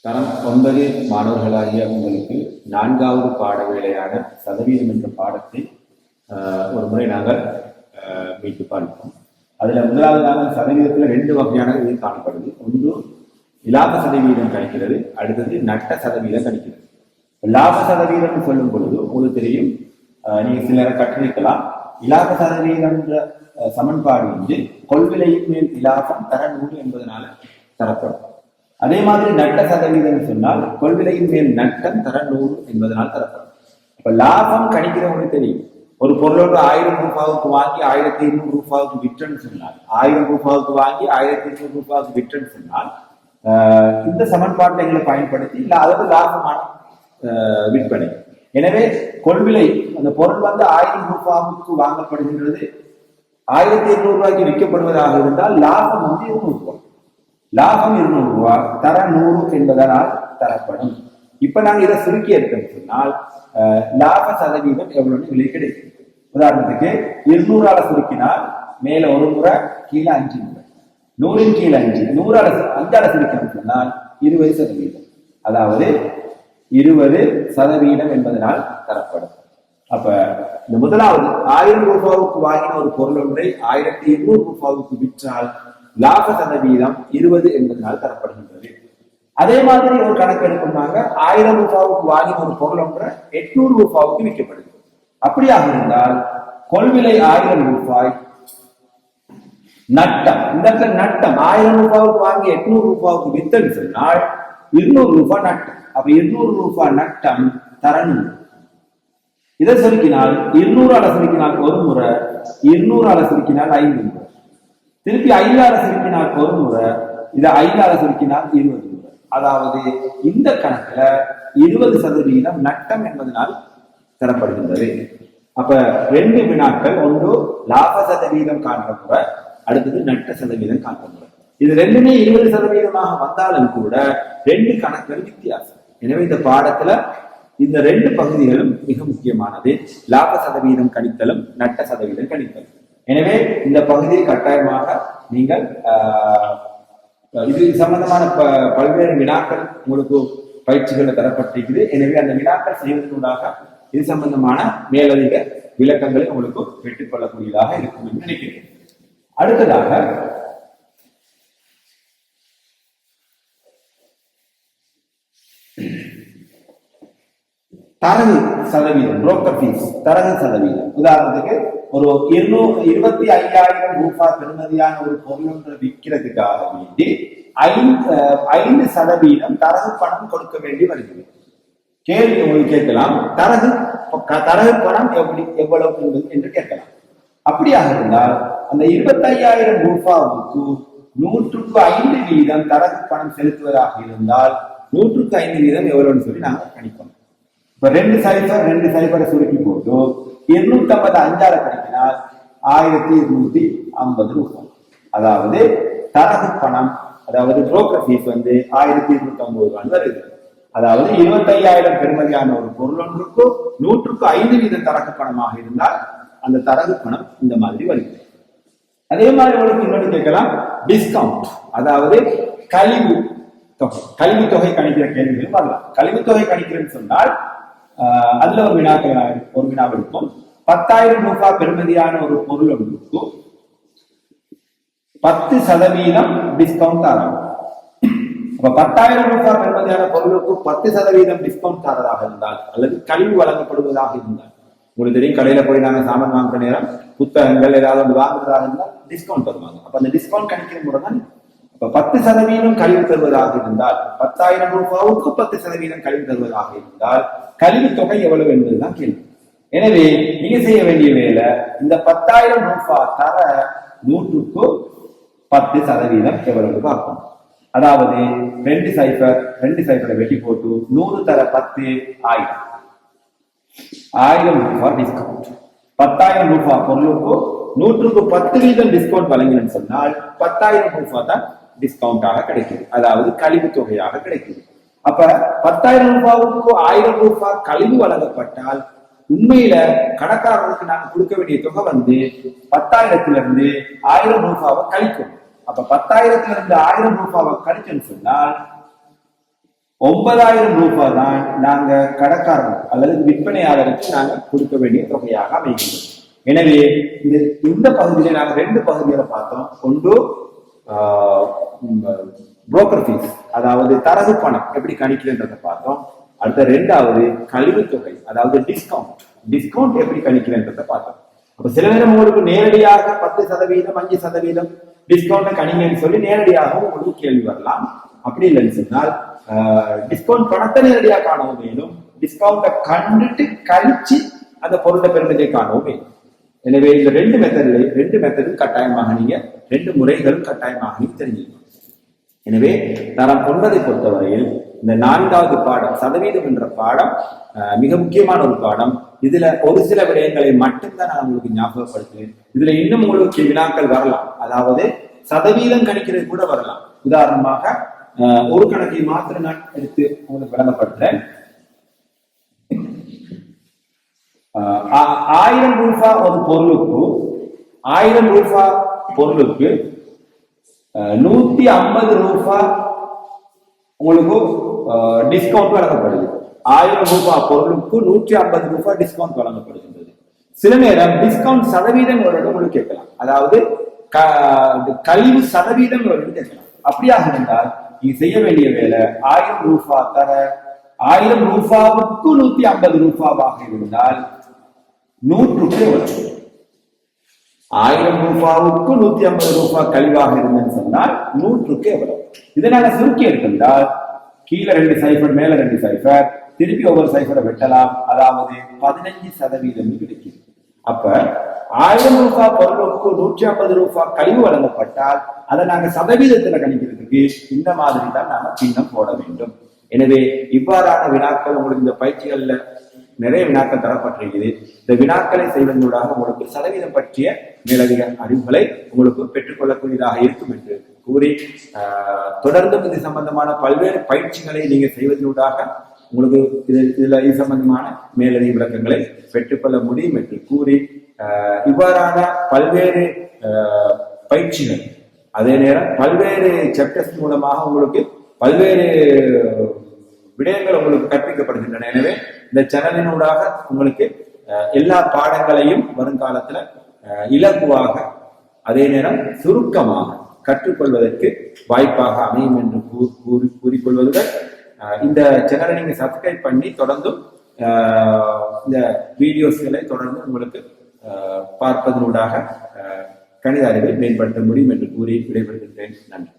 தரம் 9 மாணவர்களாகிய உங்களுக்கு 4வது பாட வேலையான சதவீதம் என்ற பாடத்தை ஒரு முறை நாங்கள் மீட்டு பார்ப்போம். அதில் முதலாவதாக சதவீதத்தில் 2 வகையான இது காணப்படுது. ஒன்று இலாப சதவீதம் கணிக்கிறது, அடுத்தது நட்ட சதவீதம் கணிக்கிறது. லாப சதவீதம் சொல்லும் பொழுது உங்களுக்கு தெரியும், நீங்க சிலரை கற்றிருக்கலாம். இலாப சதவீதம் என்ற சமன்பாடு வந்து கொள்விலையின் மேல் இலாபம் தர 100 என்பதனால தரப்படும். அதே மாதிரி நட்ட சதவீதம் சொன்னால் கொள்விலையின் மேல் நட்டம் தர 100 என்பதனால் தரப்படும். இப்ப லாபம் கணிக்கிறவங்களுக்கு தெரியும், ஒரு பொருளோடு 1000 ரூபாவுக்கு வாங்கி 1200 ரூபாவுக்கு விற்றன்னு சொன்னால், 1000 ரூபாவுக்கு வாங்கி 1200 ரூபாவுக்கு விற்றன்னு சொன்னால் இந்த சமன்பாட்டை எங்களை பயன்படுத்தி இல்ல அதாவது லாபமான விற்பனை. எனவே கொள்விலை அந்த பொருள் வந்து 1000 ரூபாவுக்கு வாங்கப்படுகின்றது, 1200 ரூபாய்க்கு விற்கப்படுவதாக இருந்தால் லாபம் வந்து 200 ரூபாய். லாபம் 200 ரூபாய் தர 100 என்பதனால் தரப்படும். இப்ப நாங்க இதை சுருக்கி எடுத்தோம் சொன்னால் லாப சதவீதம் எவ்வளவுன்னு விலை கிடைக்கும். உதாரணத்துக்கு 200 சுருக்கினால் மேல ஒரு முறை, கீழே 5 முறை, 100 கீழே 5, 100 சுருக்கணும் சொன்னால் 20%. அதாவது 20% என்பதனால் தரப்படும். அப்ப இந்த முதலாவது 1000 ரூபாவுக்கு வாங்கின ஒரு பொருள் ஒன்றை 1200 ரூபாவுக்கு விற்றால் லாப சதவீதம் 20 என்பதனால் தரப்படுகின்றது. அதே மாதிரி ஒரு கணக்கு எடுக்கணும்னாங்க, 1000 ரூபாவுக்கு வாங்கின ஒரு பொருள் ஒன்றை 800 ரூபாவுக்கு விற்கப்படுது. அப்படியாக இருந்தால் கொள்விலை 1000 ரூபாய், நட்டம் இந்த இடத்துல நட்டம் 1000 ரூபாவுக்கு வாங்கி 800 ரூபாவுக்கு வித்தன்னு சொன்னால் 200 ரூபாய் நட்டம். அப்ப 200 ரூபாய் நட்டம் தரணும். இதை சுருக்கினால் 200 சுருக்கினால் ஒரு முறை, 200 சுருக்கினால் 5 முறை, திருப்பி 5 சுருக்கினால் ஒரு முறை, இதை 5 சுருக்கினால் 20 முறை. அதாவது இந்த கணக்குல 20% நட்டம் என்பதனால் தரப்படுகின்றது. அப்ப 2 வினாக்கள், ஒன்று லாப சதவீதம் காண்ற முறை, அடுத்தது நட்ட சதவீதம் காண்ற முறை. இது ரெண்டுமே 20% வந்தாலும் கூட 2 கணக்குகள் வித்தியாசம். எனவே இந்த பாடத்துல இந்த 2 பகுதிகளும் மிக முக்கியமானது, லாப சதவீதம் கணித்தலும் நட்ட சதவீதம் கணித்தலும். எனவே இந்த பகுதியை கட்டாயமாக நீங்கள் இது சம்பந்தமான பல்வேறு வினாக்கள் உங்களுக்கு பயிற்சிகளை தரப்பட்டிருக்குது. எனவே அந்த வினாக்கள் செய்வதற்காக இது சம்பந்தமான மேலதிக விளக்கங்களை உங்களுக்கு பெற்றுக்கொள்ளக்கூடியதாக இருக்கும் என்று நினைக்கிறேன். அடுத்ததாக தரகு சதவீதம், புரோக்கர் ஃபீஸ், தரகு சதவீதம். உதாரணத்துக்கு ஒரு 25,000 ரூபாய் பெறுமதியான ஒரு பொருள் ஒன்று விற்கிறதுக்காக வேண்டி 5% தரகு பணம் கொடுக்க வேண்டி வருகிறது. கேள்வி உங்களுக்கு கேட்கலாம், தரகு பணம் எவ்வளவு என்று கேட்கலாம். அப்படியாக இருந்தால் அந்த 25,000 ரூபாய்க்கு 100% தரகு பணம் செலுத்துவதாக இருந்தால் 100% எவ்வளவுன்னு சொல்லி நாங்கள் கணிப்போம். இப்ப 2 சுருக்கி போட்டு 250 5 கணிக்கினால் 1250 ரூபாய். அதாவது தரகு பணம், அதாவது புரோக்கர் ஃபீஸ் வந்து 1250 ரூபாய் வருது. அதாவது 25,000 பெறுமதியான ஒரு பொருள் ஒன்றுக்கு 100% தரகு பணமாக இருந்தால் அந்த தரகு பணம் இந்த மாதிரி வருகிறது. அதே மாதிரி உங்களுக்கு இன்னொன்று கேட்கலாம், டிஸ்கவுண்ட், அதாவது கழிவு தொகை கணிக்கிற கேள்விகளும் வரலாம். கழிவு தொகை கணிக்கிறேன்னு சொன்னால் அதுல ஒரு வினா இருக்கும். 10,000 ரூபாய் பெறுமதியான ஒரு பொருள் ஒன்றுக்கு 10% டிஸ்கவுண்ட் தரலாம். அப்ப 10,000 ரூபாய் பெறுமதியான பொருளுக்கு 10% டிஸ்கவுண்ட் தரதாக இருந்தால், அல்லது கழிவு வழங்கப்படுவதாக இருந்தால், உங்களுக்கு தெரியும் கடையில போய் நாங்க சாமான் வாங்குற நேரம் புத்தகங்கள் ஏதாவது வாங்குறதாக இருந்தால் டிஸ்கவுண்ட் தருவாங்க. அப்ப அந்த டிஸ்கவுண்ட் கணிக்கிற முறை தான். அப்ப 10% கழிவு தருவதாக இருந்தால், 10,000 ரூபாவுக்கு 10% கழிவு தருவதாக இருந்தால் கழிவு தொகை எவ்வளவு என்பதுதான் கேள்வி. எனவே நீங்க செய்ய வேண்டிய வேலை, இந்த 10,000 ரூபாய் தர 100க்கு 10% எவ்வளவு ஆகும். அதாவது 2 சைபரை வெட்டி போட்டு 100 தர 10 1000 ரூபாய் டிஸ்கவுண்ட். 10,000 ரூபாய் பொருளுக்கு 100க்கு 10% டிஸ்கவுண்ட் வழங்கினு சொன்னால் 10,000 ரூபாய் தான் டிஸ்கவுண்டாக கிடைக்குது, அதாவது கழிவு தொகையாக கிடைக்குது. அப்ப 10,000 ரூபாய்க்கு 1000 ரூபாய் கழிவு வழங்கப்பட்டால் உண்மையில கணக்காரர்களுக்கு நாங்கள் கொடுக்க வேண்டிய தொகை வந்து 10,000 1000 ரூபாவை கழிக்கும். அப்ப 10,000 1000 ரூபாவை கழிச்சுன்னு சொன்னால் 9,000 ரூபாய் தான் நாங்க கடைக்காரர் அல்லது விற்பனையாளருக்கு நாங்க கொடுக்க வேண்டிய தொகையாக அமைகிறது. எனவே இந்த பகுதியில நாங்க 2 பகுதிகளை பார்த்தோம். ஒன்று புரோக்கர் ஃபீஸ், அதாவது தரகு பணம் எப்படி கணிக்கிறன்றதை பார்த்தோம். அடுத்த 2வது கழிவுத்தொகை, அதாவது டிஸ்கவுண்ட் எப்படி கணிக்கிறன்றதை பார்த்தோம். அப்ப சில நேரம் உங்களுக்கு நேரடியாக 10%, 5% டிஸ்கவுண்ட் கணிங்கன்னு சொல்லி நேரடியாக உங்களுக்கு கேள்வி வரலாம். அப்படி இல்லைன்னு சொன்னால் டிஸ்கவுண்ட் பணத்தை நேரடியாக காணவும் வேணும், டிஸ்கவுண்ட கண்டுட்டு கழிச்சு அந்த பொருளை பெருமதியை காணவும் வேணும். எனவே இந்த 2 மெத்தடும் கட்டாயமாக நீங்க 2 முறைகளும் கட்டாயமாக நீங்க தெரிஞ்சுக்கணும். எனவே தரம் 9 பொறுத்தவரையில் இந்த 4வது பாடம் சதவீதம் என்ற பாடம் மிக முக்கியமான ஒரு பாடம். இதுல ஒரு சில விடயங்களை மட்டும்தான் நான் உங்களுக்கு ஞாபகப்படுத்துவேன். இதுல இன்னும் உங்களுக்கு வினாக்கள் வரலாம், அதாவது சதவீதம் கணிக்கிறது கூட வரலாம். உதாரணமாக ஒரு கணக்கை மாத்திரம் நான் எடுத்து உங்களுக்கு விளங்கப்படுத்துறேன். 1000 ரூபாய் ஒரு பொருளுக்கு 1000 ரூபாய் பொருளுக்கு 150 ரூபாய் உங்களுக்கு டிஸ்கவுண்ட் வழங்கப்படுது. 1000 ரூபாய் பொருளுக்கு 150 ரூபாய் டிஸ்கவுண்ட் வழங்கப்படுகின்றது. சில நேரம் டிஸ்கவுண்ட் சதவீதம் உங்களுக்கு கேட்கலாம், அதாவது கழிவு சதவீதம் கேட்கலாம். அப்படியாக இருந்தால் நீங்க செய்ய வேண்டிய வேலை 1000 ரூபாய் தர 1000 ரூபாவுக்கு 150 ரூபாவாக இருந்தால் 100 ரூபாய் வரும். 1000 ரூபாவுக்கு 150 ரூபாய் கழிவாக இருந்ததுன்னு சொன்னால் 100 ரூபாய் வரும். இதனால சுருக்கி எடுத்திருந்தால் கீழே 2 சைஃபர் மேல 2 சைஃபர் திருப்பி ஒவ்வொரு சைஃபரை வெட்டலாம், அதாவது 15% கிடைக்கும். அப்ப 1000 ரூபாய் பொருளுக்கு 150 ரூபாய் கழிவு வழங்கப்பட்டால் அதை நாங்க சதவீதத்துல கணிக்கிறதுக்கு இந்த மாதிரி தான் நாம சின்னம் போட வேண்டும். எனவே இவ்வாறான வினாக்கள் உங்களுக்கு இந்த பயிற்சிகள்ல நிறைய வினாக்கள் தரப்பட்டிருக்கிறது. இந்த வினாக்களை செய்வதனூடாக உங்களுக்கு சதவீதம் பற்றிய மேலதிக அறிவுகளை உங்களுக்கு பெற்றுக்கொள்ளக்கூடியதாக இருக்கும் என்று கூறி, தொடர்ந்து இது சம்பந்தமான பல்வேறு பயிற்சிகளை நீங்க செய்வதனூடாக உங்களுக்கு இது சம்பந்தமான மேலதிக விளக்கங்களை பெற்றுக்கொள்ள முடியும் என்று கூறி, இவ்வாறான பல்வேறு பயிற்சிகள் அதே நேரம் பல்வேறு சாப்டர்ஸ் மூலமாக உங்களுக்கு பல்வேறு விடயங்கள் உங்களுக்கு கற்பிக்கப்படுகின்றன. எனவே இந்த சேனலினூடாக உங்களுக்கு எல்லா பாடங்களையும் வருங்காலத்துல இலகுவாக அதே நேரம் சுருக்கமாக கற்றுக்கொள்வதற்கு வாய்ப்பாக அமையும் என்று கூறிக்கொள்வதுடன், இந்த சேனலை நீங்க சப்ஸ்கிரைப் பண்ணி தொடர்ந்தும் இந்த வீடியோஸ்களை தொடர்ந்து உங்களுக்கு பார்ப்பதனூடாக கணித அறிவை மேம்படுத்த முடியும் என்று கூறி விடைபெறுகின்றேன். நன்றி.